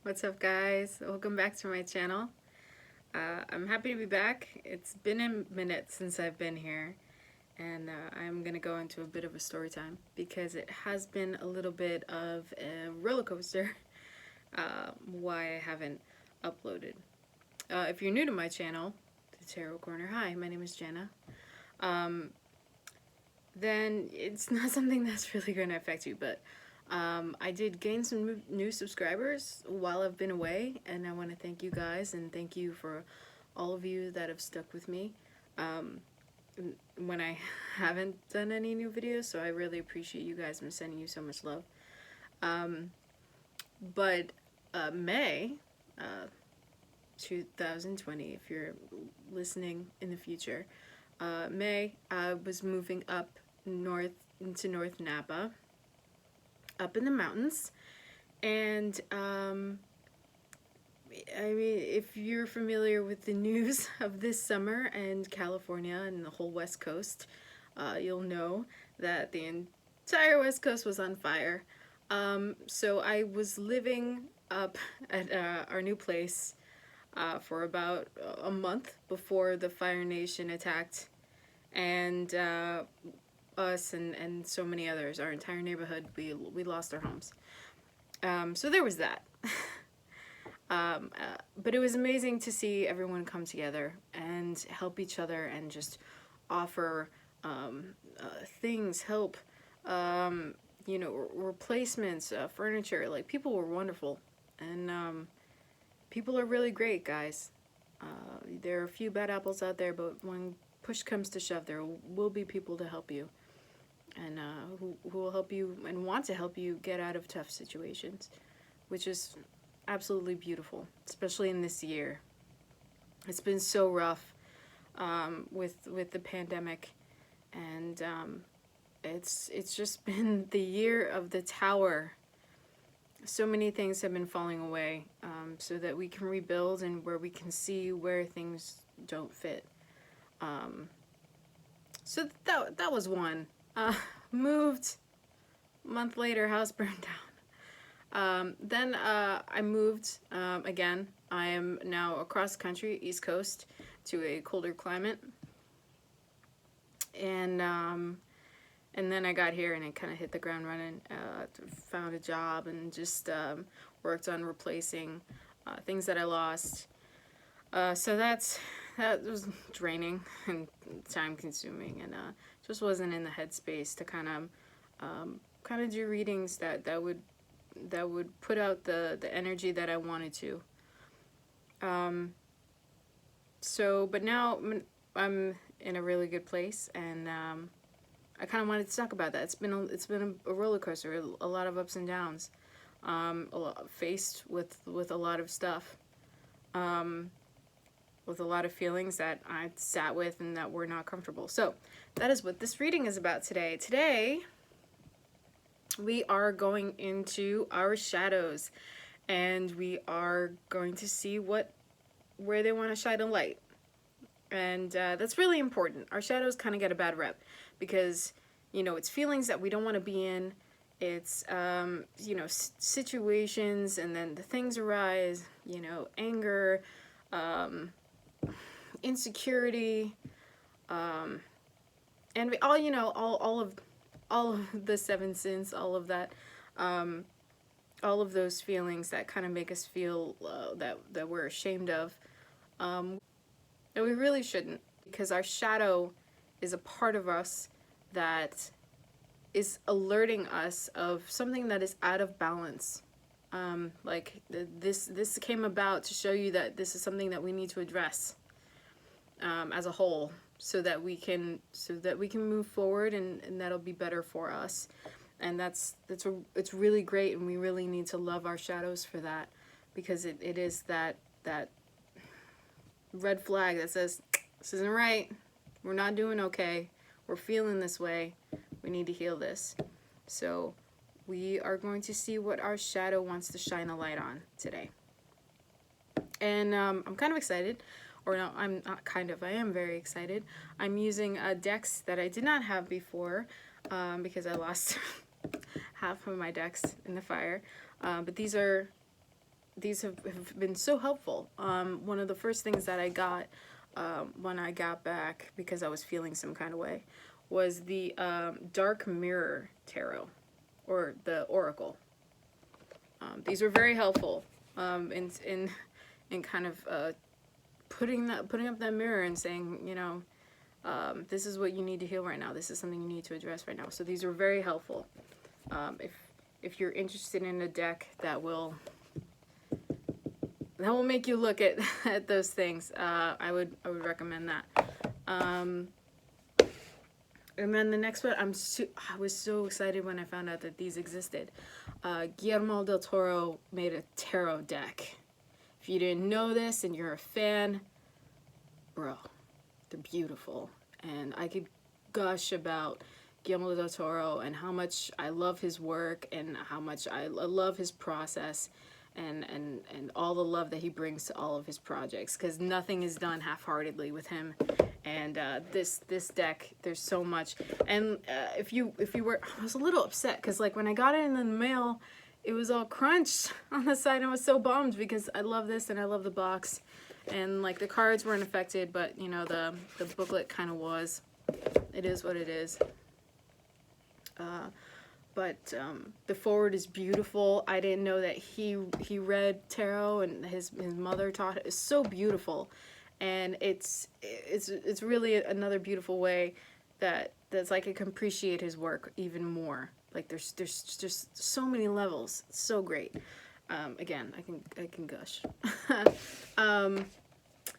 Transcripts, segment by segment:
What's up, guys? Welcome back to my channel. I'm happy to be back. It's been a minute since I've been here, and I'm gonna go into a bit of a story time because it has been a little bit of a roller coaster why I haven't uploaded. If you're new to my channel, the Tarot Corner, hi, my name is Jenna. Then it's not something that's really going to affect you, but I did gain some new subscribers while I've been away, and I want to thank you guys and thank you for all of you that have stuck with me when I haven't done any new videos, so I really appreciate you guys. I'm sending you so much love. But May 2020, if you're listening in the future, May, I was moving up north into North Napa, up in the mountains, and I mean, if you're familiar with the news of this summer and California and the whole West Coast, you'll know that the entire West Coast was on fire. So I was living up at our new place for about a month before the Fire Nation attacked, and us and so many others, our entire neighborhood, we lost our homes. So there was that. But it was amazing to see everyone come together and help each other and just offer things, help, you know, replacements, furniture. Like, people were wonderful, and people are really great, guys. There are a few bad apples out there, but when push comes to shove, there will be people to help you, and who will help you and want to help you get out of tough situations, which is absolutely beautiful, especially in this year. It's been so rough with the pandemic, and it's just been the year of the tower. So many things have been falling away, so that we can rebuild and where we can see where things don't fit. So that was one. Moved, a month later, house burned down. Then I moved again. I am now across the country, East Coast, to a colder climate. And then I got here and I kind of hit the ground running. Found a job and just worked on replacing things that I lost. So that was draining and time consuming, and just wasn't in the headspace to kind of do readings that would put out the energy that I wanted to. But now I'm in a really good place, and I kind of wanted to talk about that. It's been a roller coaster, a lot of ups and downs, faced with a lot of stuff, with a lot of feelings that I sat with and that were not comfortable. So that is what this reading is about today. Today we are going into our shadows, and we are going to see where they want to shine a light. And that's really important. Our shadows kind of get a bad rep because, you know, it's feelings that we don't want to be in. It's, you know, situations, and then the things arise, you know, anger, insecurity, and we all, you know, all of the seven sins, all of that, all of those feelings that kind of make us feel that we're ashamed of, and we really shouldn't, because our shadow is a part of us that is alerting us of something that is out of balance. Like this came about to show you that this is something that we need to address as a whole, so that we can move forward, and that'll be better for us. And it's really great, and we really need to love our shadows for that, because it is that red flag that says this isn't right, we're not doing okay, we're feeling this way, we need to heal this. So we are going to see what our shadow wants to shine a light on today. And I'm kind of excited, or no, I'm not kind of, I am very excited. I'm using decks that I did not have before, because I lost half of my decks in the fire. But these are these have been so helpful. One of the first things that I got when I got back, because I was feeling some kind of way, was the Dark Mirror Tarot, or the Oracle. These were very helpful in kind of putting up that mirror and saying, you know, this is what you need to heal right now. This is something you need to address right now. So these were very helpful. If you're interested in a deck that will make you look at at those things, I would recommend that. And then the next one, I was so excited when I found out that these existed. Guillermo del Toro made a tarot deck. If you didn't know this and you're a fan, bro, they're beautiful. And I could gush about Guillermo del Toro and how much I love his work and how much I love his process and all the love that he brings to all of his projects, because nothing is done half-heartedly with him. And this deck, there's so much. And if you were, I was a little upset because like when I got it in the mail, it was all crunched on the side. I was so bummed because I love this and I love the box, and like the cards weren't affected, but you know, the booklet kind of was. It is what it is. But the forward is beautiful. I didn't know that he read tarot and his mother taught it. It's so beautiful. And it's really another beautiful way that's like I can appreciate his work even more. Like there's just so many levels. It's so great. Again, I can gush. And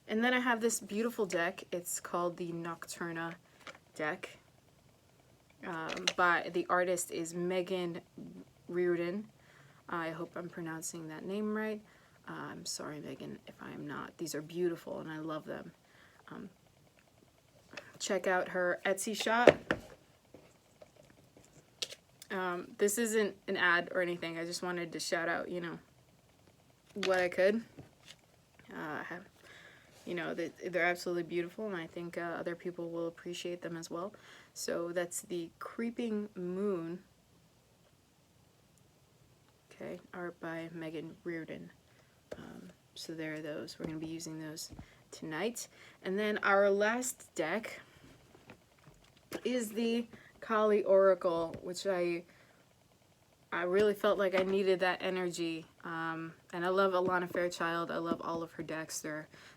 then I have this beautiful deck. It's called the Nocturna deck. By the artist is Megan Reardon. I hope I'm pronouncing that name right. I'm sorry, Megan, if I am not. These are beautiful and I love them. Check out her Etsy shop. This isn't an ad or anything. I just wanted to shout out, you know, what I could. You know, they're absolutely beautiful, and I think other people will appreciate them as well. So that's the Creeping Moon. Okay, art by Megan Reardon. So there are those. We're going to be using those tonight. And then our last deck is the Kali Oracle, which I really felt like I needed that energy. And I love Alana Fairchild. I love all of her decks.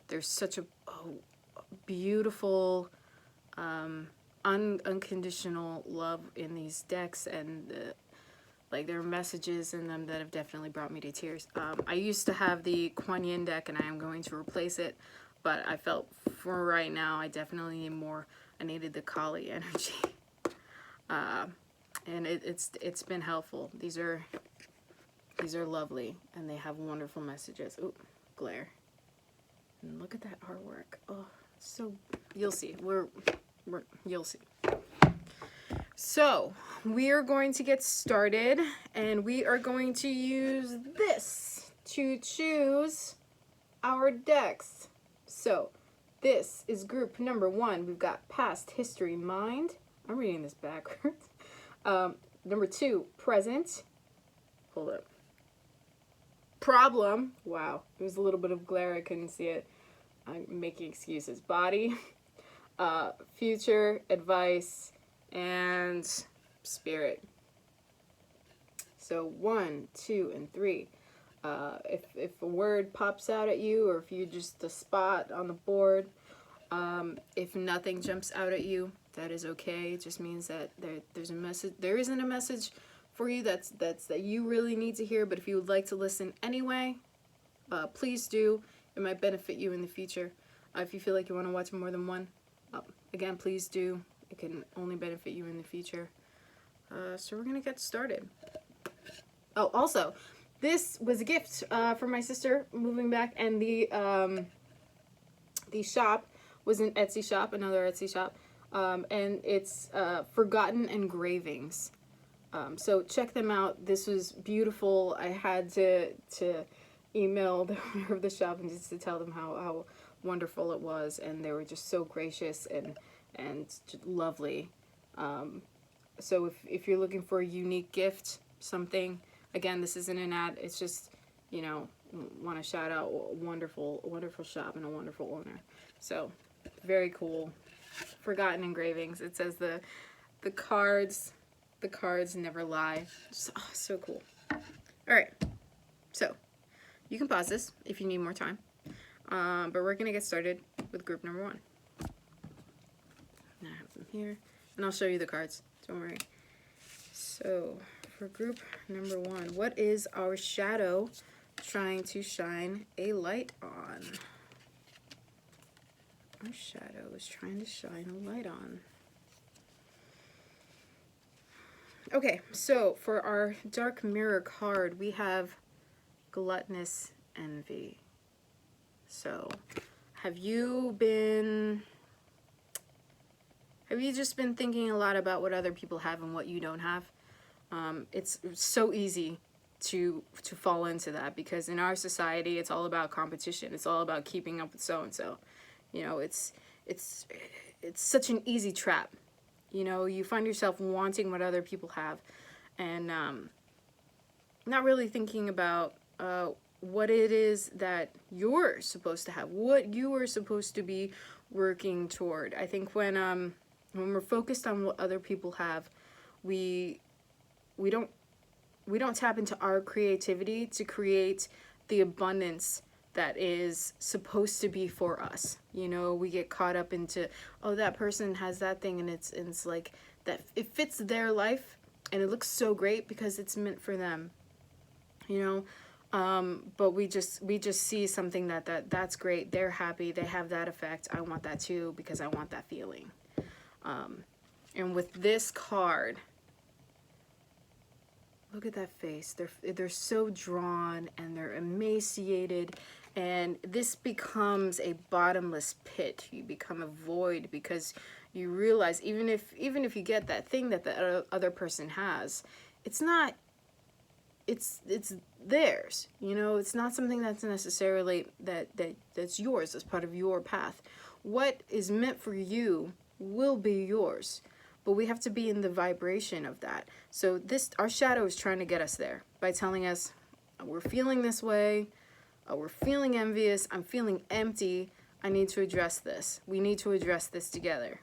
There's such a beautiful, unconditional love in these decks, and like there are messages in them that have definitely brought me to tears. I used to have the Kuan Yin deck, and I am going to replace it, but I felt for right now I definitely need more. I needed the Kali energy, and it's been helpful. These are lovely, and they have wonderful messages. Ooh, glare. And look at that artwork. Oh, so you'll see. You'll see. So we are going to get started, and we are going to use this to choose our decks. So this is group number 1. We've got Past, History, Mind. I'm reading this backwards. Number 2, Present. Hold up. Problem. Wow, there's a little bit of glare. I couldn't see it. I'm making excuses. Body. Future, Advice, and Spirit. So 1, 2, and 3. If a word pops out at you, or if you just a spot on the board, if nothing jumps out at you, that is okay. It just means that there's a message. There isn't a message for you that you really need to hear. But if you would like to listen anyway, please do. It might benefit you in the future. If you feel like you want to watch more than one, again, please do. It can only benefit you in the future. So we're gonna get started. Oh, also, this was a gift from my sister moving back, and the shop was an Etsy shop, another Etsy shop, and it's Forgotten Engravings. So check them out. This was beautiful. I had to email the owner of the shop and just to tell them how wonderful it was, and they were just so gracious and lovely. So if you're looking for a unique gift, something, again, this isn't an ad, it's just, you know, want to shout out a wonderful shop and a wonderful owner. So very cool. Forgotten Engravings. It says the cards never lie. So cool. All right, so you can pause this if you need more time, but we're gonna get started with group number 1. I have them here, and I'll show you the cards. Don't worry. So for group number 1, what is our shadow trying to shine a light on? Our shadow is trying to shine a light on. Okay, so for our dark mirror card, we have gluttonous envy. So have you just been thinking a lot about what other people have and what you don't have? It's so easy to fall into that, because in our society it's all about competition. It's all about keeping up with so and so. You know, it's such an easy trap. You know, you find yourself wanting what other people have, and not really thinking about what it is that you're supposed to have, what you are supposed to be working toward. I think when we're focused on what other people have, we don't tap into our creativity to create the abundance that is supposed to be for us. You know, we get caught up into, oh, that person has that thing, and it's like that it fits their life and it looks so great because it's meant for them. You know, but we just see something that's great. They're happy. They have that effect. I want that too because I want that feeling. And with this card, look at that face. They're so drawn and they're emaciated, and this becomes a bottomless pit. You become a void because you realize even if you get that thing that the other person has, it's not. It's theirs. You know, it's not something that's necessarily that's yours. That's part of your path. What is meant for you will be yours. But we have to be in the vibration of that. So our shadow is trying to get us there by telling us, we're feeling this way, we're feeling envious, I'm feeling empty, I need to address this. We need to address this together.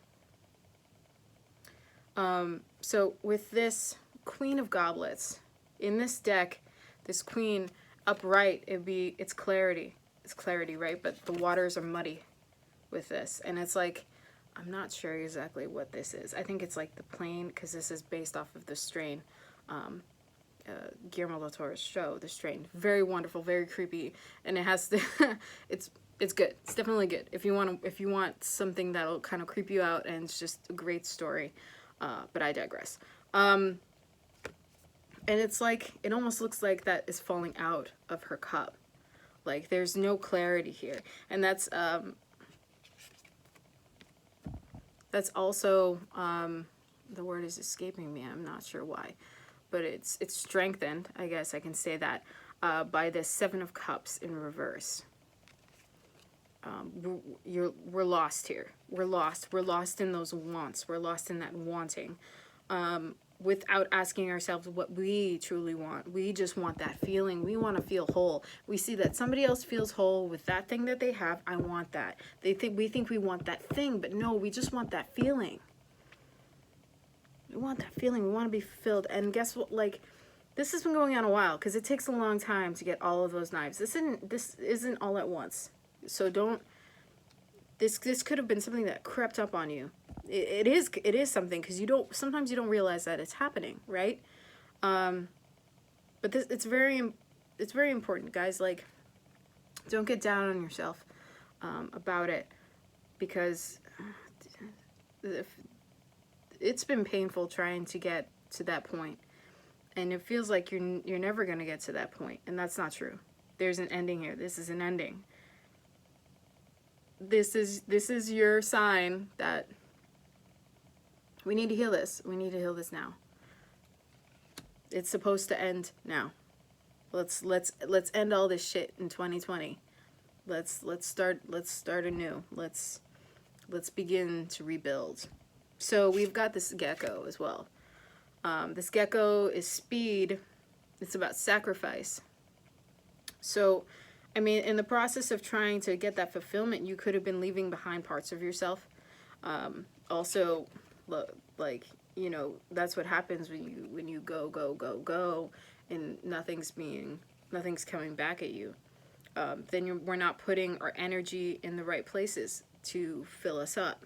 So with this Queen of Goblets, in this deck, this Queen upright, it's clarity. It's clarity, right? But the waters are muddy with this. And it's like, I'm not sure exactly what this is. I think it's like the plane, because this is based off of the strain, Guillermo del Toro's show, The Strain. Very wonderful, very creepy, and it has the it's good. It's definitely good if you want something that'll kind of creep you out, and it's just a great story. But I digress. And it's like, it almost looks like that is falling out of her cup. Like there's no clarity here, and that's also, the word is escaping me, I'm not sure why, but it's strengthened, I guess I can say that, by this 7 of Cups in reverse. We're lost here. We're lost in those wants. We're lost in that wanting, without asking ourselves what we truly want. We just want that feeling. We want to feel whole. We see that somebody else feels whole with that thing that they have. I want that. We think we want that thing, but no, we just want that feeling. We want that feeling. We want to be fulfilled. And guess what? Like, this has been going on a while, because it takes a long time to get all of those knives. This isn't all at once. So don't. This could have been something that crept up on you. It is something, because sometimes you don't realize that it's happening, right? But it's very important, guys. Like, don't get down on yourself about it, because it's been painful trying to get to that point, and it feels like you're never gonna get to that point, and that's not true. There's an ending here. This is an ending. This is your sign that we need to heal this. We need to heal this now. It's supposed to end now. Let's end all this shit in 2020. Let's start anew. Let's begin to rebuild. So we've got this gecko as well. This gecko is speed. It's about sacrifice. So, I mean, in the process of trying to get that fulfillment, you could have been leaving behind parts of yourself. Also, like, you know, that's what happens when you go, go, go, go, and nothing's coming back at you. Then we're not putting our energy in the right places to fill us up.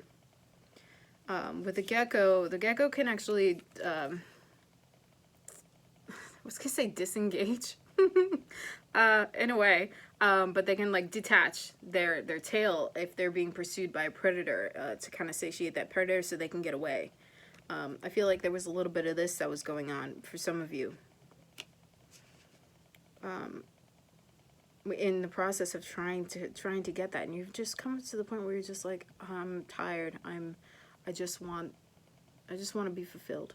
With the gecko can actually, I was gonna say disengage, in a way, but they can like detach their tail if they're being pursued by a predator, to kind of satiate that predator so they can get away. I feel like there was a little bit of this that was going on for some of you. In the process of trying to get that, and you've just come to the point where you're just like, I'm tired. I just want to be fulfilled.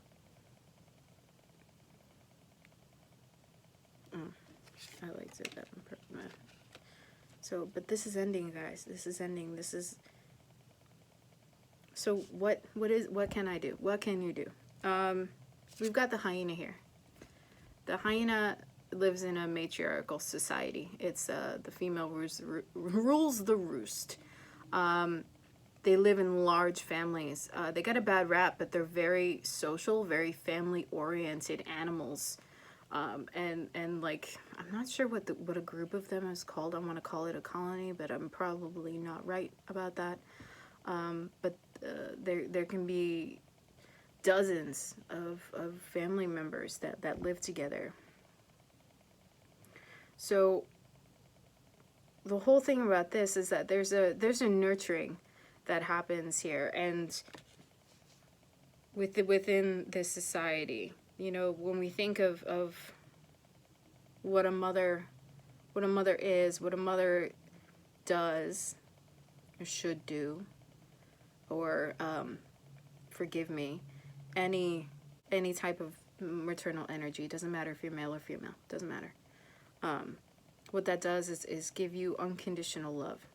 I liked it that one. So, but this is ending, guys. This is ending. This is. So what can I do? What can you do? We've got the hyena here. The hyena lives in a matriarchal society. It's the female rules the roost. They live in large families. They got a bad rap, but they're very social, very family-oriented animals. And like, I'm not sure what a group of them is called. I want to call it a colony, but I'm probably not right about that. But there can be dozens of family members that live together. So the whole thing about this is that there's a nurturing that happens here, and within this society, you know, when we think of what a mother is, what a mother does or should do, or forgive me, any type of maternal energy, doesn't matter if you're male or female, doesn't matter. What that does is give you unconditional love.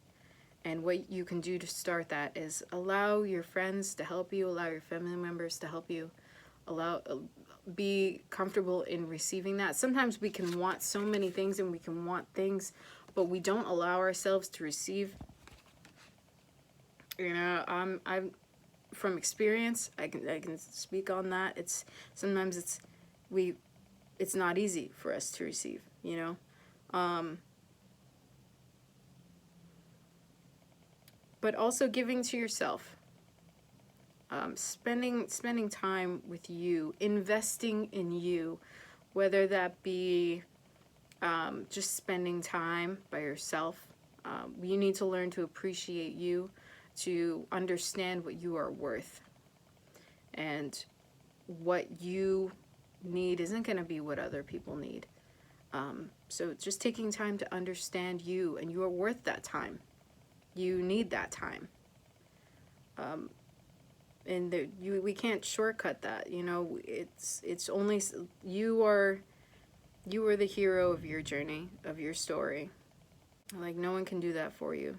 And what you can do to start that is allow your friends to help you, allow your family members to help you, be comfortable in receiving that. Sometimes we can want so many things and we can want things, but we don't allow ourselves to receive. You know, I'm from experience, I can speak on that. Sometimes it's not easy for us to receive, you know. But also giving to yourself, spending time with you, investing in you, whether that be just spending time by yourself. You need to learn to appreciate you, to understand what you are worth, and what you need isn't going to be what other people need. So just taking time to understand you, and you are worth that time. You need that time. And we can't shortcut that, you know. It's only you are the hero of your journey, of your story. Like, no one can do that for you.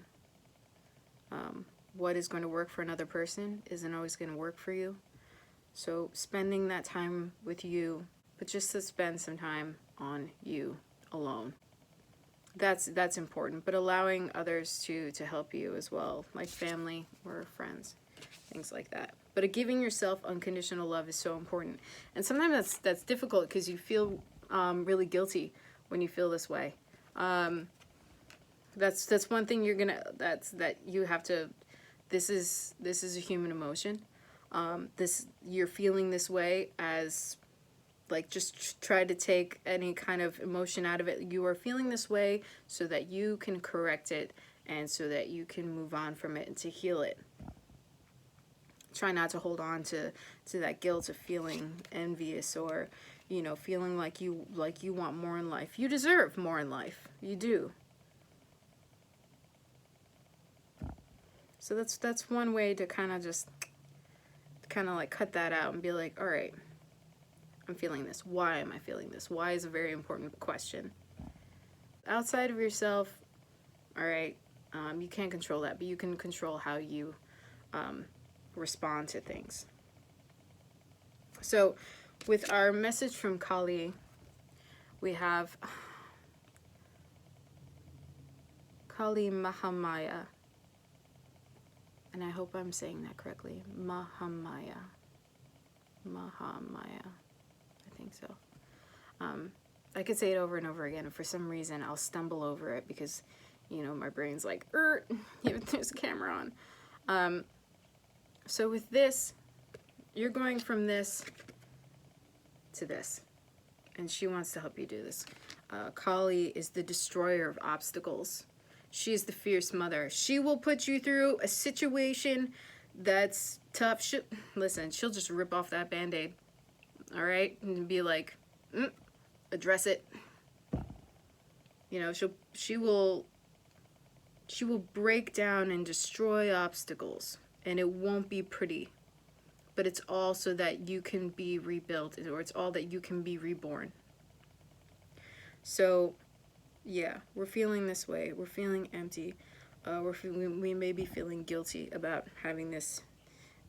What is going to work for another person isn't always going to work for you. So spending that time with you, but just to spend some time on you alone. That's important, but allowing others to help you as well, like family or friends, things like that. But giving yourself unconditional love is so important, and sometimes that's difficult because you feel really guilty when you feel this way. That's one thing that you have to. This is a human emotion. You're feeling this way as. Like, just try to take any kind of emotion out of it. You are feeling this way so that you can correct it and so that you can move on from it and to heal it. Try not to hold on to that guilt of feeling envious or, you know, feeling like you want more in life. You deserve more in life. You do. So that's one way to kind of like cut that out and be like, all right, I'm feeling this. Why am I feeling this? Why is a very important question. Outside of yourself, all right, you can't control that, but you can control how you respond to things. So with our message from Kali, we have Kali Mahamaya. And I hope I'm saying that correctly. Mahamaya. Mahamaya. I think so. I could say it over and over again. And for some reason, I'll stumble over it because, you know, my brain's like, there's a camera on. So with this, you're going from this to this. And she wants to help you do this. Kali is the destroyer of obstacles. She is the fierce mother. She will put you through a situation that's tough. Listen, she'll just rip off that Band-Aid. All right? And be like, address it. You know, she will break down and destroy obstacles. And it won't be pretty. But it's all so that you can be rebuilt, or it's all that you can be reborn. So, yeah, we're feeling this way. We're feeling empty. We may be feeling guilty about having this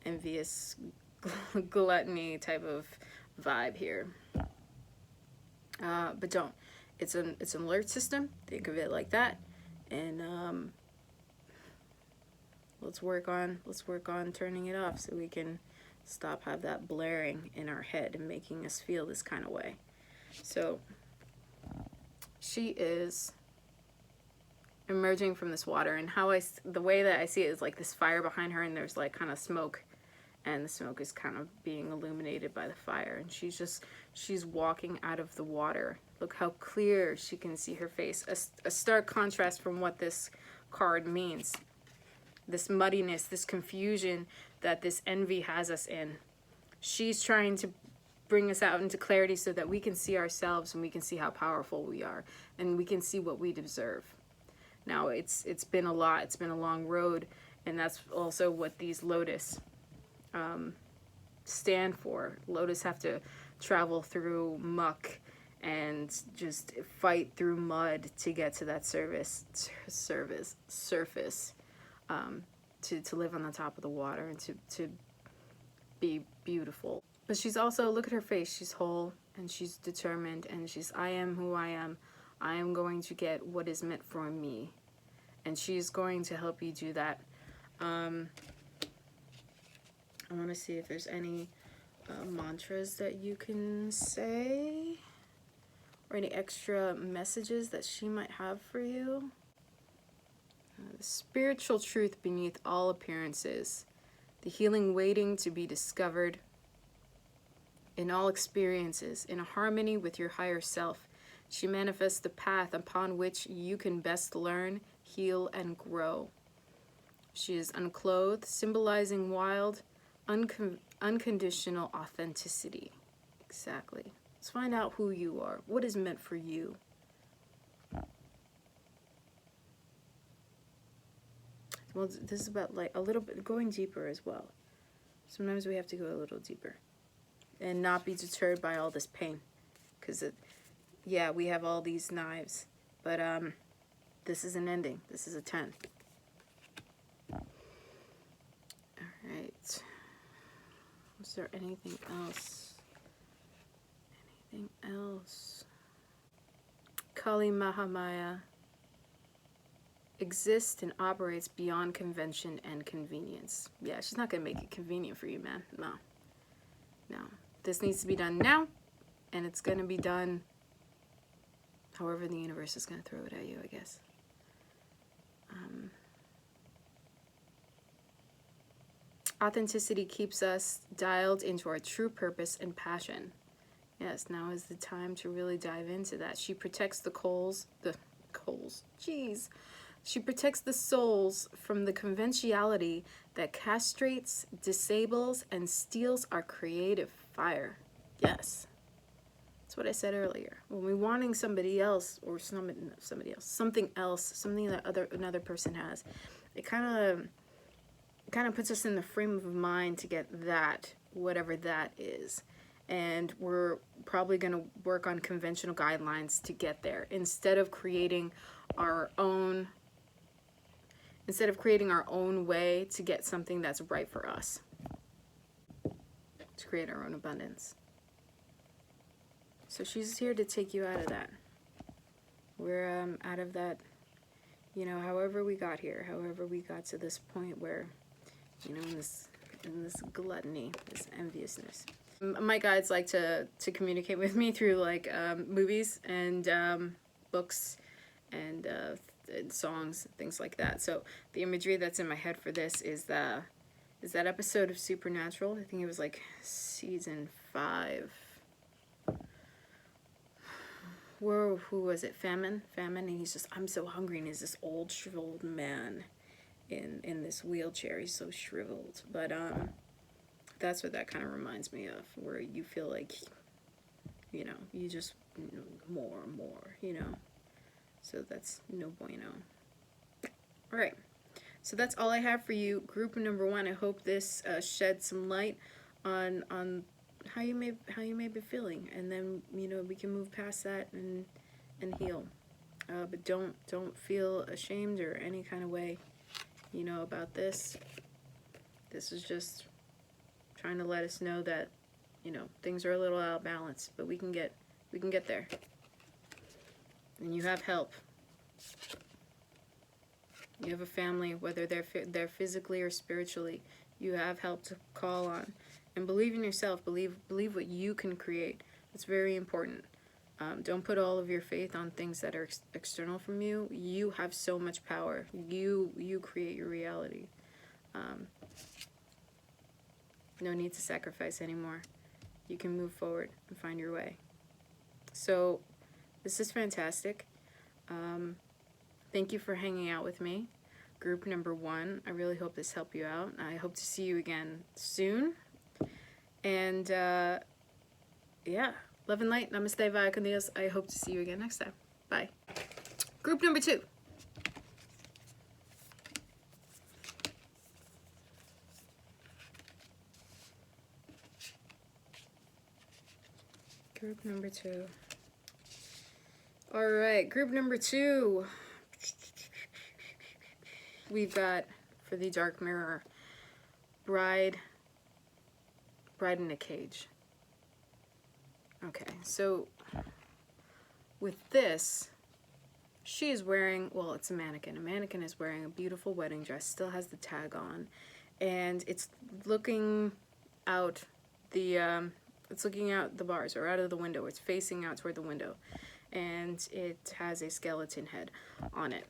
envious gluttony type of vibe here. But don't. It's an alert system. Think of it like that. And let's work on turning it off so we can stop have that blaring in our head and making us feel this kind of way. So she is emerging from this water, and the way that I see it is like this fire behind her, and there's like kind of smoke, and the smoke is kind of being illuminated by the fire, and she's walking out of the water. Look how clear she can see her face. A stark contrast from what this card means. This muddiness, this confusion that this envy has us in. She's trying to bring us out into clarity so that we can see ourselves and we can see how powerful we are and we can see what we deserve. Now, it's been a lot. It's been a long road, and that's also what these lotus stand for. Lotus have to travel through muck and just fight through mud to get to that surface. To live on the top of the water and to be beautiful. But she's also, look at her face, she's whole and she's determined, and I am who I am. I am going to get what is meant for me. And she's going to help you do that. I want to see if there's any mantras that you can say, or any extra messages that she might have for you. The spiritual truth beneath all appearances, the healing waiting to be discovered in all experiences, in harmony with your higher self. She manifests the path upon which you can best learn, heal, and grow. She is unclothed, symbolizing wild, unconditional authenticity. Exactly. Let's find out who you are. What is meant for you? Well, this is about like a little bit going deeper as well. Sometimes we have to go a little deeper and not be deterred by all this pain, because yeah, we have all these knives, but this is an ending. This is a 10. All right. Was there anything else? Anything else? Kali Mahamaya exists and operates beyond convention and convenience. Yeah, she's not gonna make it convenient for you, man. No. This needs to be done now, and it's gonna be done however the universe is gonna throw it at you, I guess. Authenticity keeps us dialed into our true purpose and passion. Yes, now is the time to really dive into that. She protects the She protects the souls from the conventionality that castrates, disables, and steals our creative fire. Yes. That's what I said earlier. When we're wanting somebody else, or something that another person has, it kind of puts us in the frame of mind to get that, whatever that is. And we're probably going to work on conventional guidelines to get there, instead of creating our own way to get something that's right for us, to create our own abundance. So she's here to take you out of that. We're out of that you know, however we got here, however we got to this point where, you know, in this gluttony, this enviousness. My guides like to communicate with me through like movies and books and songs, things like that. So the imagery that's in my head for this is that episode of Supernatural. I think it was like season 5. Whoa, who was it? Famine, and he's just, I'm so hungry, and he's this old shriveled man in this wheelchair. He's so shriveled, but that's what that kind of reminds me of, where you feel like, you know, you just more and more, you know. So that's no bueno. All right, so that's all I have for you, group number 1. I hope this sheds some light on how you may be feeling, and then, you know, we can move past that and heal. But don't feel ashamed or any kind of way, you know, about this. This is just trying to let us know that, you know, things are a little out of balance, but we can get there. And you have help. You have a family, whether they're physically or spiritually. You have help to call on, and believe in yourself. Believe what you can create. It's very important. Don't put all of your faith on things that are external from you. You have so much power. You create your reality. No need to sacrifice anymore. You can move forward and find your way. So this is fantastic. Thank you for hanging out with me, group number 1. I really hope this helped you out. I hope to see you again soon. And yeah, love and light. Namaste, Vaya con Dios. I hope to see you again next time. Bye. Group number 2. Group number 2. All right, group number 2. We've got, for the dark mirror, bride in a cage. Okay, so with this, she is wearing, well, it's a mannequin. A mannequin is wearing a beautiful wedding dress, still has the tag on, and it's looking out the bars, or out of the window. It's facing out toward the window, and it has a skeleton head on it.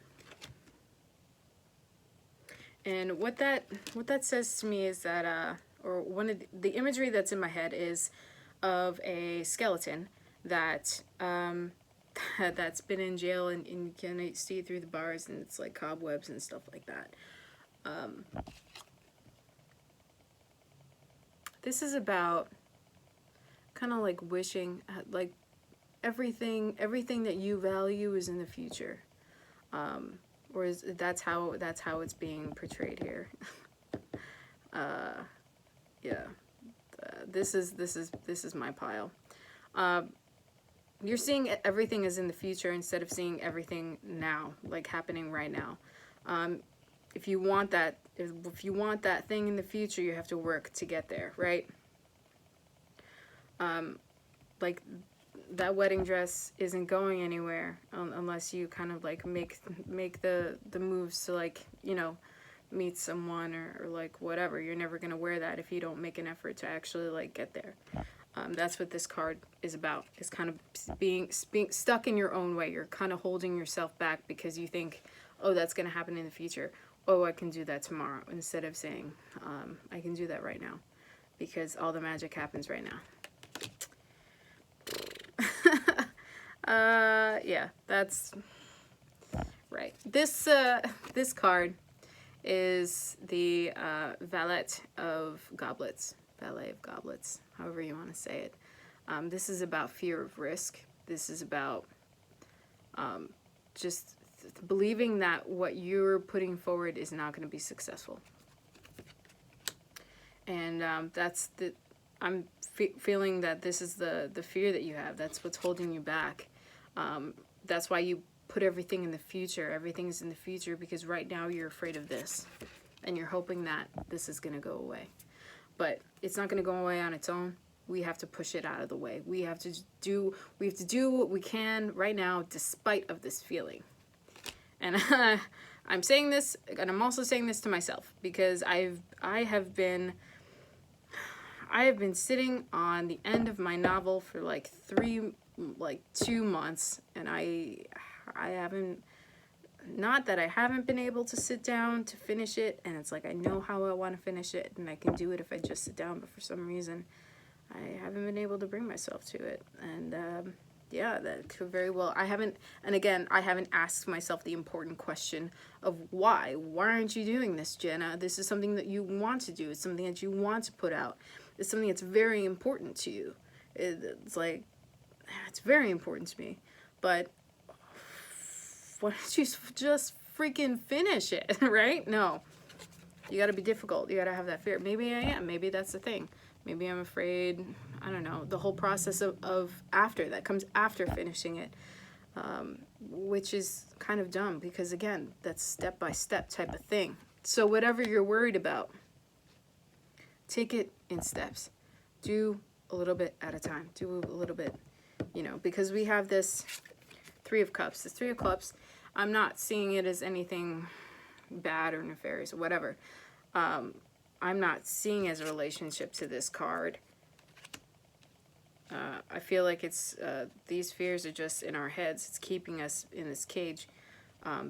And what that says to me is that, or one of the imagery that's in my head is of a skeleton that that's been in jail, and you can see through the bars, and it's like cobwebs and stuff like that. This is about kind of like wishing, like everything that you value is in the future. Or that's how it's being portrayed here. Yeah, this is my pile. You're seeing everything as in the future instead of seeing everything now, like happening right now. If you want that thing in the future, you have to work to get there, right? Like, that wedding dress isn't going anywhere unless you kind of like make the moves to, like, you know, meet someone or like whatever. You're never gonna wear that if you don't make an effort to actually like get there. That's what this card is about. It's kind of being stuck in your own way. You're kind of holding yourself back because you think, oh, that's gonna happen in the future. Oh, I can do that tomorrow, instead of saying, I can do that right now, because all the magic happens right now. Yeah, that's right. This card is the Valet of Goblets, however you want to say it. This is about fear of risk. This is about just believing that what you're putting forward is not going to be successful. And I'm feeling that this is the fear that you have. That's what's holding you back. That's why you put everything in the future. Everything's in the future because right now you're afraid of this, and you're hoping that this is going to go away. But it's not going to go away on its own. We have to push it out of the way. We have to do what we can right now, despite of this feeling. And I'm saying this, and I'm also saying this to myself, because I have been sitting on the end of my novel for like 2 months, and I haven't, not that I haven't been able to sit down to finish it, and it's like I know how I want to finish it, and I can do it if I just sit down, but for some reason I haven't been able to bring myself to it. And yeah, that could very well, I haven't asked myself the important question of why aren't you doing this, Jenna? This is something that you want to do. It's something that you want to put out. It's something that's very important to you. It's like, it's very important to me, but why don't you just freaking finish it, right? No, you gotta be difficult. You gotta have that fear. Maybe I am. Maybe that's the thing. Maybe I'm afraid, I don't know, the whole process of after, that comes after finishing it, which is kind of dumb, because again, that's step-by-step type of thing. So whatever you're worried about, take it in steps. Do a little bit at a time. Do a little bit, you know, because we have this Three of Cups. This Three of Cups, I'm not seeing it as anything bad or nefarious or whatever. I'm not seeing as a relationship to this card. I feel like it's these fears are just in our heads. It's keeping us in this cage,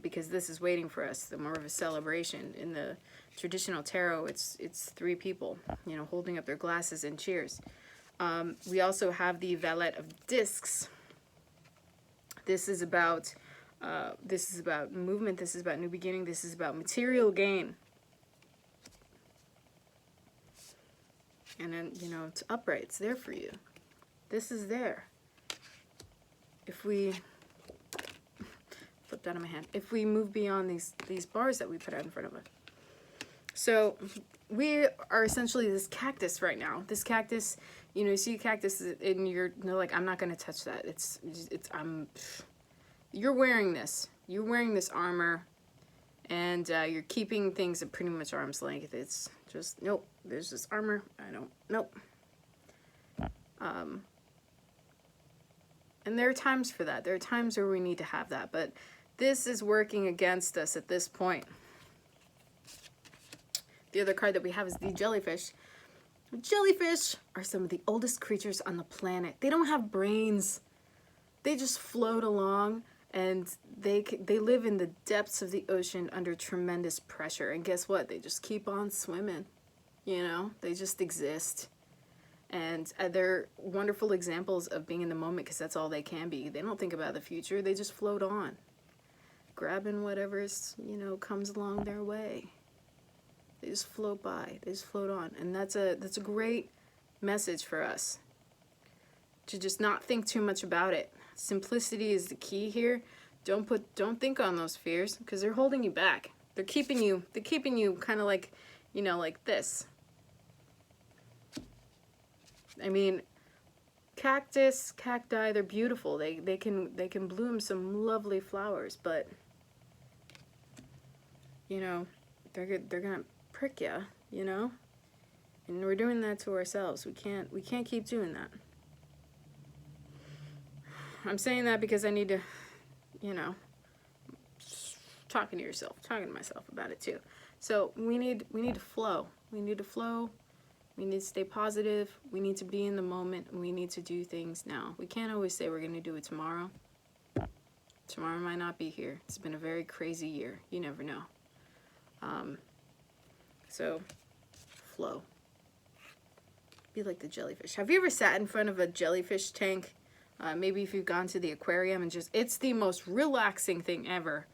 because this is waiting for us. The more of a celebration. In the traditional tarot, it's three people, you know, holding up their glasses and cheers. We also have the Valet of Discs. This is about movement. This is about new beginning. This is about material gain. And then, you know, it's upright. It's there for you. This is there. If we flip that in my hand, if we move beyond these bars that we put out in front of us. So we are essentially this cactus right now. This cactus, you know, you see a cactus and you're like, I'm not going to touch that. You're wearing this. You're wearing this armor, and you're keeping things at pretty much arm's length. It's just, nope, there's this armor. Nope. And there are times for that. There are times where we need to have that, but this is working against us at this point. The other card that we have is the Jellyfish. Jellyfish are some of the oldest creatures on the planet. They don't have brains. They just float along, and they live in the depths of the ocean under tremendous pressure. And guess what? They just keep on swimming. You know, they just exist. And they're wonderful examples of being in the moment, because that's all they can be. They don't think about the future. They just float on, grabbing whatever's, you know, comes along their way. They just float by. They just float on. And that's a great message for us, to just not think too much about it. Simplicity is the key here. Don't think on those fears, because they're holding you back. They're keeping you kind of like, you know, like this. I mean, cacti, they're beautiful. They can bloom some lovely flowers, but you know, they're gonna prick you, you know? And we're doing that to ourselves. We can't keep doing that. I'm saying that because I need to, you know, talking to myself about it too. So we need to flow. We need to flow. We need to stay positive. We need to be in the moment. And we need to do things now. We can't always say we're going to do it tomorrow. Tomorrow might not be here. It's been a very crazy year. You never know. So flow. Be like the jellyfish. Have you ever sat in front of a jellyfish tank? Maybe if you've gone to the aquarium, and just, it's the most relaxing thing ever.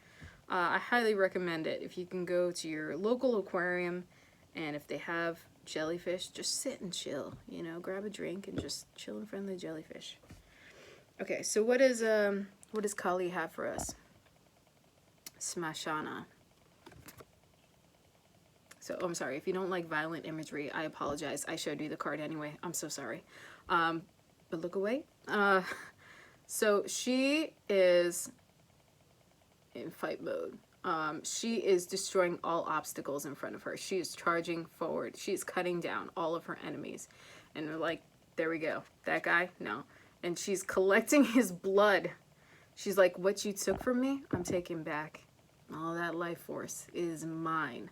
I highly recommend it. If you can go to your local aquarium, and if they have jellyfish, just sit and chill, you know, grab a drink and just chill in front of the jellyfish. Okay, so what does Kali have for us? Smashana. So, I'm sorry, if you don't like violent imagery, I apologize. I showed you the card anyway. I'm so sorry. But look away. So she is in fight mode. She is destroying all obstacles in front of her. She is charging forward. She is cutting down all of her enemies. And we're like, there we go. That guy? No. And she's collecting his blood. She's like, what you took from me, I'm taking back. All that life force is mine.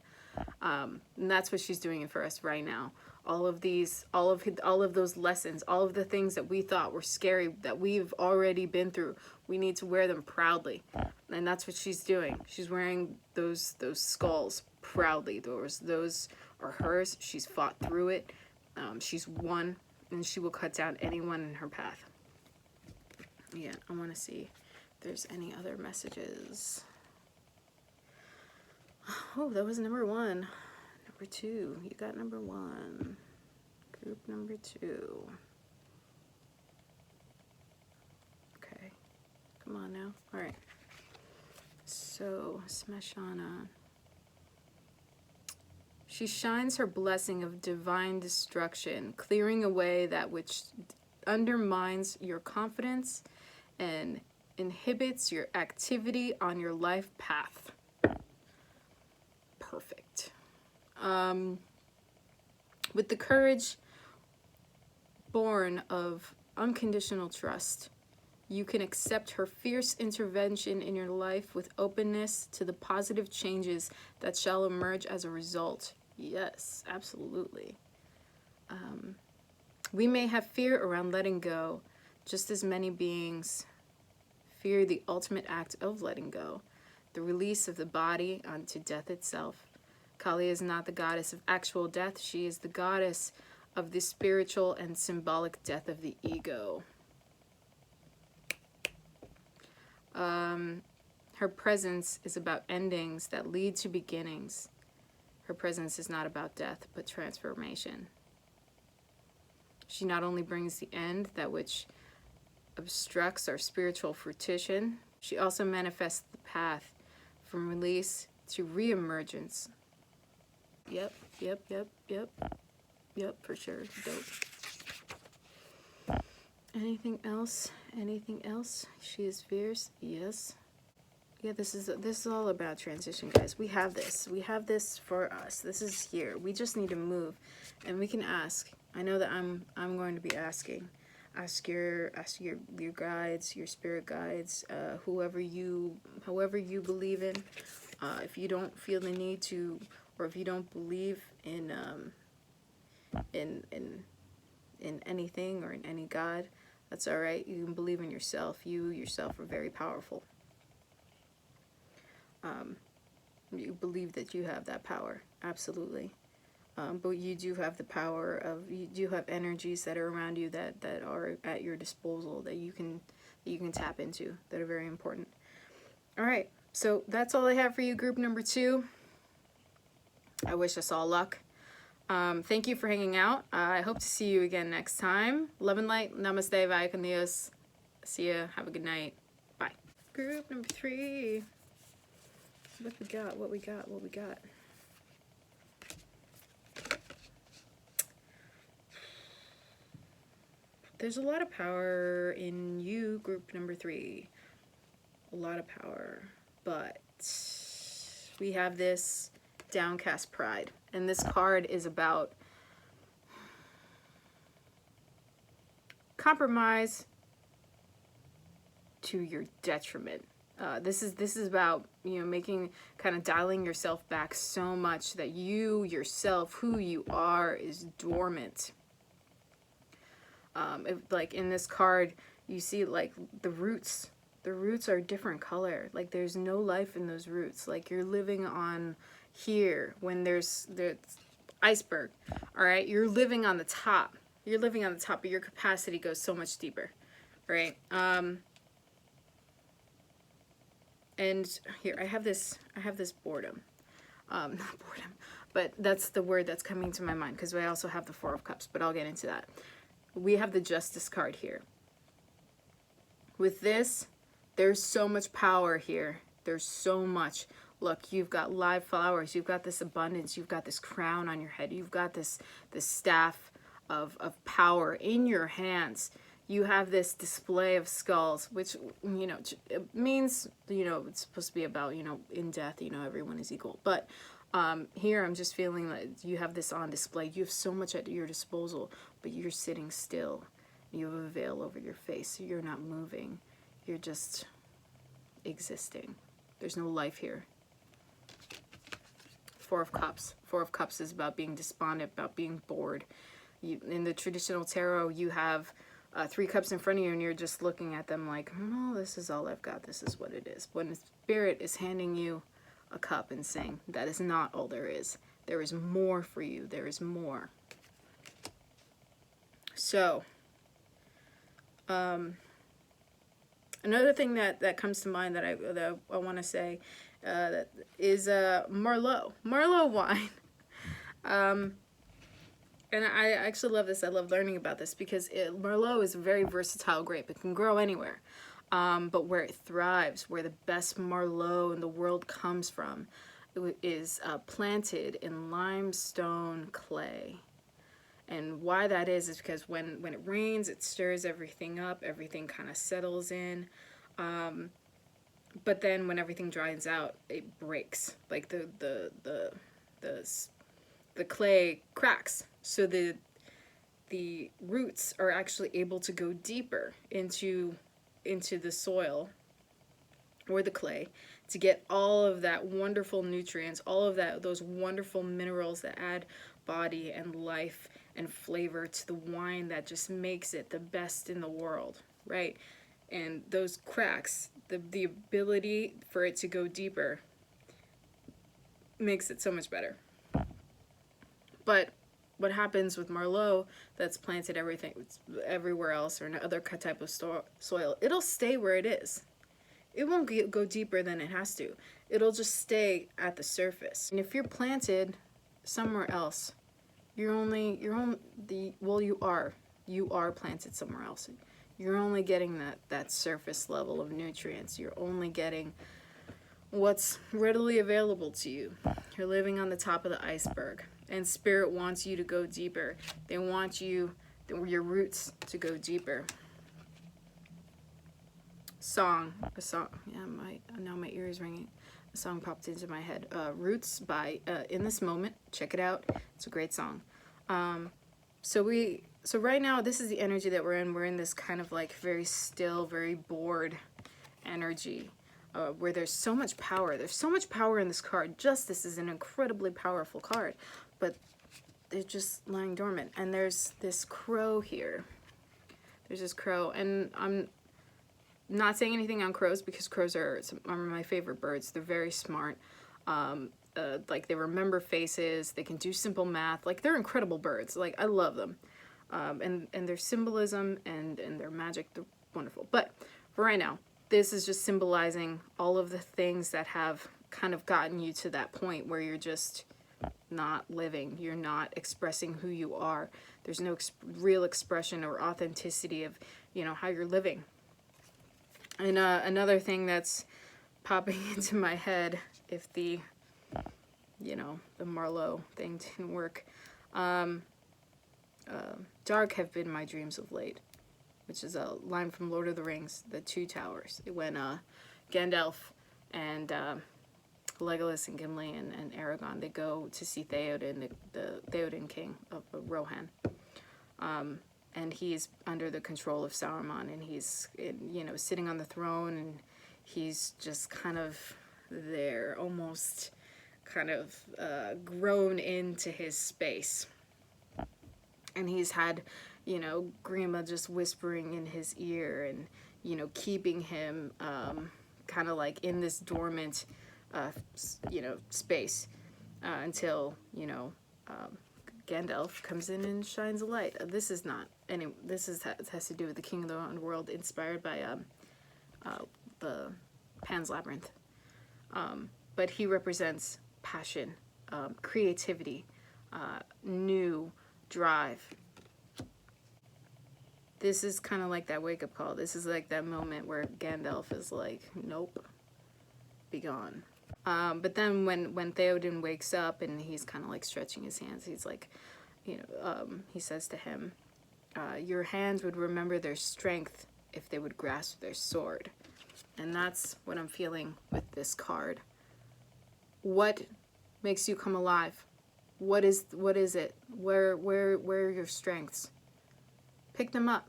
And that's what she's doing for us right now. All of those lessons, all of the things that we thought were scary, that we've already been through, we need to wear them proudly. And that's what she's doing. She's wearing those skulls proudly. Those are hers. She's fought through it. She's won, and she will cut down anyone in her path. Yeah, I want to see if there's any other messages. Oh, that was number 1. Number 2. You got number 1. Group number 2. Okay. Come on now. All right. So, Smashana. She shines her blessing of divine destruction, clearing away that which undermines your confidence and inhibits your activity on your life path. Perfect. With the courage born of unconditional trust, you can accept her fierce intervention in your life with openness to the positive changes that shall emerge as a result. Yes, absolutely. We may have fear around letting go, just as many beings fear the ultimate act of letting go, the release of the body unto death itself. Kali is not the goddess of actual death. She is the goddess of the spiritual and symbolic death of the ego. Her presence is about endings that lead to beginnings. Her presence is not about death, but transformation. She not only brings the end, that which obstructs our spiritual fruition, she also manifests the path from release to re-emergence. Yep, for sure. Dope. Anything else? Anything else? She is fierce. Yes. Yeah, this is all about transition, guys. We have this. We have this for us. This is here. We just need to move, and we can ask. I know that I'm going to be asking. Ask your guides, your spirit guides, however you believe in. If you don't feel the need to, or if you don't believe in anything or in any God, that's all right. You can believe in yourself. You yourself are very powerful. You believe that you have that power, absolutely. But you do have the power of, you do have energies that are around you that are at your disposal, that you can tap into, that are very important. All right, so that's all I have for you, group number 2. I wish us all luck. Thank you for hanging out. I hope to see you again next time. Love and light. Namaste. Vaya con Dios. See ya. Have a good night. Bye. Group number 3. What we got. There's a lot of power in you, group number 3. A lot of power. But we have this downcast pride. And this card is about compromise to your detriment. This is about, making, kind of dialing yourself back so much that you yourself, who you are, is dormant. Like in this card, you see like the roots. The roots are a different color. Like there's no life in those roots. Like you're living on here when there's iceberg. All right, you're living on the top. You're living on the top, but your capacity goes so much deeper, right? And here I have this boredom. Not boredom, but that's the word that's coming to my mind because I also have the 4 of Cups, but I'll get into that. We have the Justice card here. With this, there's so much power here. There's so much. Look, you've got live flowers. You've got this abundance. You've got this crown on your head. You've got this staff of power in your hands. You have this display of skulls, which, it means, it's supposed to be about, in death, everyone is equal. But here I'm just feeling that you have this on display. You have so much at your disposal, but you're sitting still. You have a veil over your face. You're not moving. You're just existing. There's no life here. Four of Cups. Four of Cups is about being despondent, about being bored. In the traditional tarot, you have 3 cups in front of you, and you're just looking at them like, oh, this is all I've got. This is what it is. When Spirit is handing you a cup and saying, that is not all there is. There is more for you. There is more. So, another thing that comes to mind that I want to say that is Merlot. Merlot wine. And I actually love this. I love learning about this because Merlot is a very versatile grape. It can grow anywhere. But where it thrives, where the best Merlot in the world comes from, is planted in limestone clay. And why that is because when it rains, it stirs everything up, everything kind of settles in. But then when everything dries out, it breaks. Like the clay cracks. So the roots are actually able to go deeper into the soil or the clay to get all of that wonderful nutrients, all of those wonderful minerals that add body and life and flavor to the wine that just makes it the best in the world, right? And those cracks, the ability for it to go deeper makes it so much better. But what happens with Merlot that's planted everywhere else or in other type of soil, it'll stay where it is. It won't go deeper than it has to. It'll just stay at the surface. And if you're planted somewhere else, you are planted somewhere else. You're only getting that surface level of nutrients. You're only getting what's readily available to you. You're living on the top of the iceberg. And Spirit wants you to go deeper. They want your roots to go deeper. A song. Yeah, now my ear is ringing. A song popped into my head. Roots by In This Moment. Check it out. It's a great song. So right now, this is the energy that we're in. We're in this kind of like very still, very bored energy. Where there's so much power. There's so much power in this card. Justice is an incredibly powerful card, but they're just lying dormant. And there's this crow here. There's this crow, and I'm not saying anything on crows because crows are my favorite birds. They're very smart. Like they remember faces. They can do simple math. Like they're incredible birds. Like I love them. And their symbolism and their magic, they're wonderful. But for right now, this is just symbolizing all of the things that have kind of gotten you to that point where you're just not living. You're not expressing who you are. There's no real expression or authenticity of, how you're living. And another thing that's popping into my head, if the Merlot thing didn't work, dark have been my dreams of late, which is a line from Lord of the Rings, the Two Towers. When Gandalf and Legolas and Gimli and Aragorn, they go to see Theoden, the Theoden king of Rohan. And he's under the control of Sauron, and he's, sitting on the throne, and he's just kind of there, almost kind of grown into his space. And he's had, Grima just whispering in his ear and, keeping him kind of like in this dormant, space until, Gandalf comes in and shines a light. This has to do with the King of the Underworld, inspired by the Pan's Labyrinth. But he represents passion, creativity, new drive. This is kind of like that wake-up call. This is like that moment where Gandalf is like, nope, be gone. But then when Theoden wakes up and he's kind of like stretching his hands, he's like, he says to him, your hands would remember their strength if they would grasp their sword. And that's what I'm feeling with this card. What makes you come alive? What is it? Where are your strengths? Pick them up.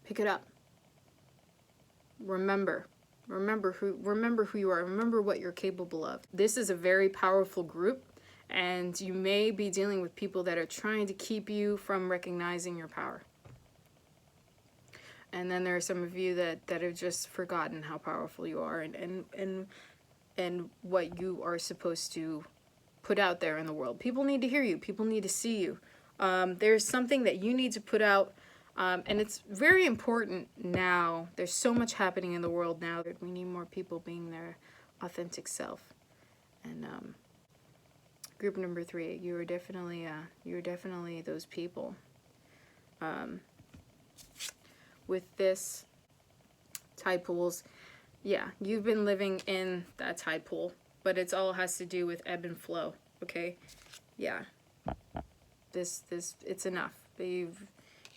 Pick it up. Remember who you are. Remember what you're capable of. This is a very powerful group, And you may be dealing with people that are trying to keep you from recognizing your power. And then there are some of you that have just forgotten how powerful you are, and what you are supposed to put out there in the world. People need to hear you. People need to see you. There's something that you need to put out, and it's very important now. There's so much happening in the world now that we need more people being their authentic self. And group number 3, you are definitely those people. With this tide pools, yeah, you've been living in that tide pool, but it's all has to do with ebb and flow. Okay, yeah, this it's enough. You've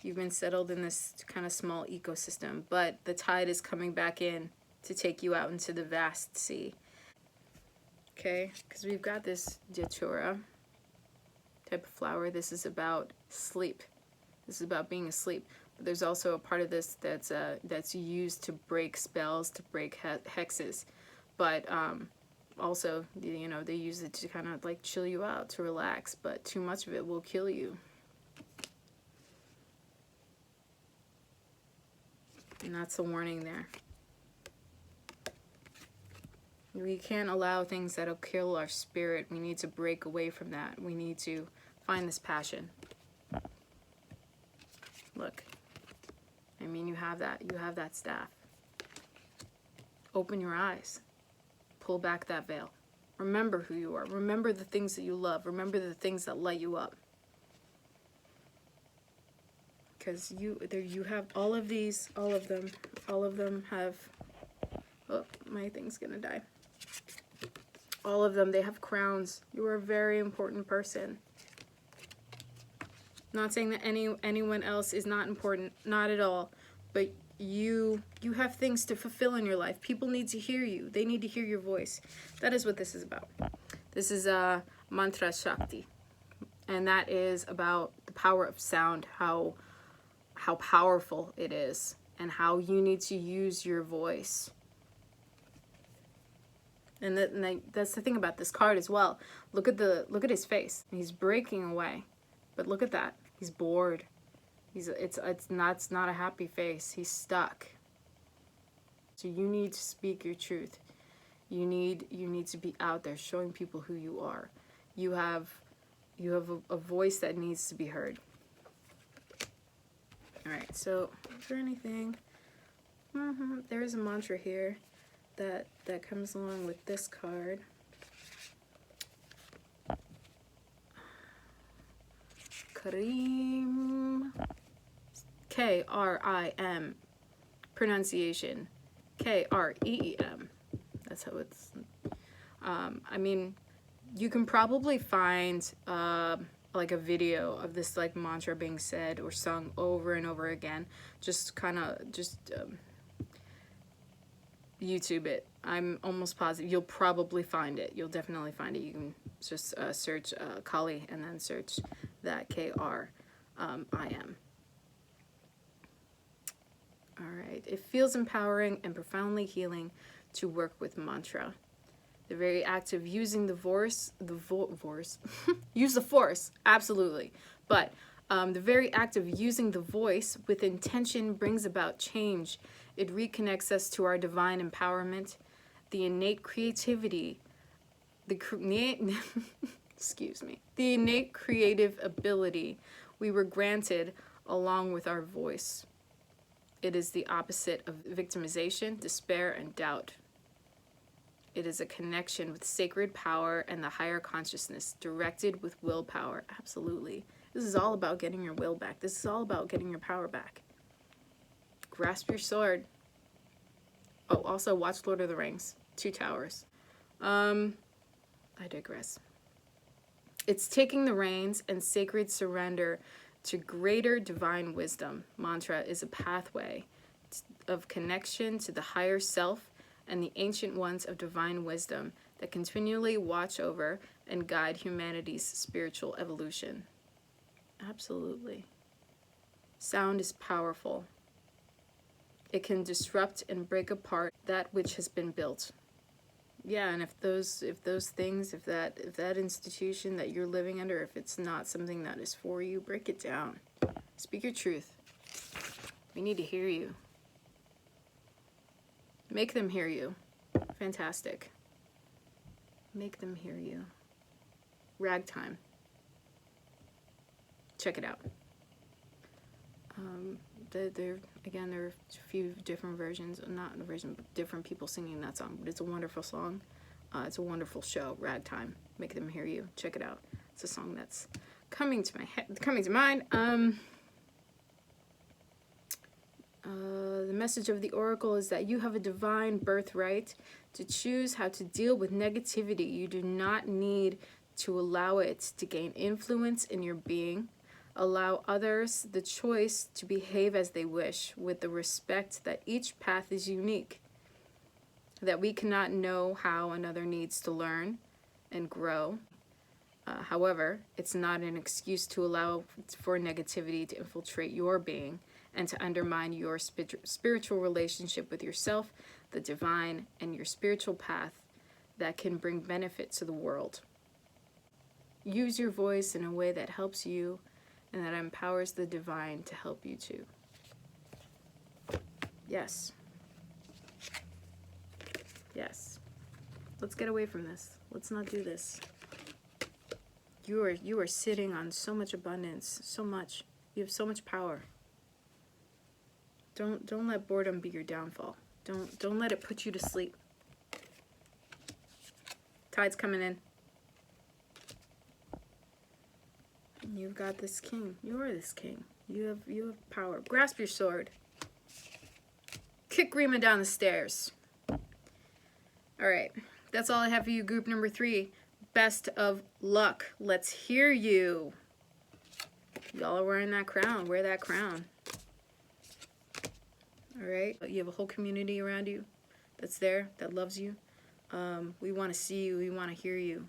been settled in this kind of small ecosystem, but the tide is coming back in to take you out into the vast sea. Okay, because we've got this datura type of flower. This is about sleep. This is about being asleep. But there's also a part of this that's used to break spells, to break hexes. But also, you know, they use it to kind of like chill you out, to relax. But too much of it will kill you. And that's the warning there. We can't allow things that'll kill our spirit. We need to break away from that. We need to find this passion. Look. I mean, you have that. You have that staff. Open your eyes. Pull back that veil. Remember who you are. Remember the things that you love. Remember the things that light you up. Because you have all of these, all of them have, oh, my thing's gonna die. All of them, they have crowns. You are a very important person. Not saying that anyone else is not important, not at all, but you have things to fulfill in your life. People need to hear you. They need to hear your voice. That is what this is about. This is mantra shakti, and that is about the power of sound, how powerful it is, and how you need to use your voice. And that's the thing about this card as well. Look at his face. He's breaking away, but look at that. He's bored. It's not a happy face. He's stuck. So you need to speak your truth. You need to be out there showing people who you are. You have a voice that needs to be heard. All right. So is there anything? There is a mantra here that comes along with this card. Karim. K-R-I-M. Pronunciation. K-R-E-E-M. That's how it's. I mean, you can probably find like a video of this like mantra being said or sung over and over again. Just YouTube it. I'm almost positive you'll probably find it. You'll definitely find it. You can just search Kali and then search that K-R-I-M. All right. It feels empowering and profoundly healing to work with mantra. The very act of using the force, use the force, absolutely. But the very act of using the voice with intention brings about change. It reconnects us to our divine empowerment, the innate creativity, the innate creative ability we were granted along with our voice. It is the opposite of victimization, despair, and doubt. It is a connection with sacred power and the higher consciousness, directed with willpower. Absolutely. This is all about getting your will back. This is all about getting your power back. Grasp your sword. Oh, also watch Lord of the Rings. 2 Towers. I digress. It's taking the reins and sacred surrender to greater divine wisdom. Mantra is a pathway of connection to the higher self and the ancient ones of divine wisdom that continually watch over and guide humanity's spiritual evolution. Absolutely. Sound is powerful. It can disrupt and break apart that which has been built. yeah, and if those things, if that institution that you're living under, if it's not something that is for you, break it down. Speak your truth. We need to hear you. Make them hear you. Fantastic. Make them hear you. Ragtime. Check it out. There are a few different versions, not a version, but different people singing that song. But it's a wonderful song. It's a wonderful show. Ragtime. Make them hear you. Check it out. It's a song that's coming to my head, coming to mind. The message of the oracle is that you have a divine birthright to choose how to deal with negativity. You do not need to allow it to gain influence in your being. Allow others the choice to behave as they wish, with the respect that each path is unique, that we cannot know how another needs to learn and grow. However, it's not an excuse to allow for negativity to infiltrate your being and to undermine your spiritual relationship with yourself, the divine, and your spiritual path that can bring benefit to the world. Use your voice in a way that helps you and that empowers the divine to help you too. Yes. Yes. Let's get away from this. Let's not do this. You are sitting on so much abundance, so much. You have so much power. Don't let boredom be your downfall. Don't let it put you to sleep. Tide's coming in. You've got this king. You are this king. You have power. Grasp your sword. Kick Rima down the stairs. Alright. That's all I have for you, group number 3. Best of luck. Let's hear you. Y'all are wearing that crown. Wear that crown. Alright? You have a whole community around you that's there, that loves you. We want to see you. We want to hear you.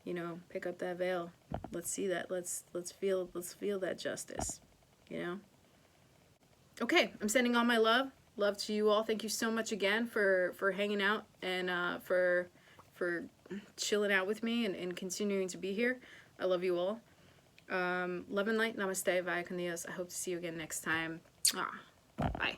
You know, pick up that veil. Let's see that. Let's feel that justice. You know? Okay, I'm sending all my love. Love to you all. Thank you so much again for hanging out and for chilling out with me and continuing to be here. I love you all. Love and light. Namaste. Vaya con Dios. I hope to see you again next time. Bye.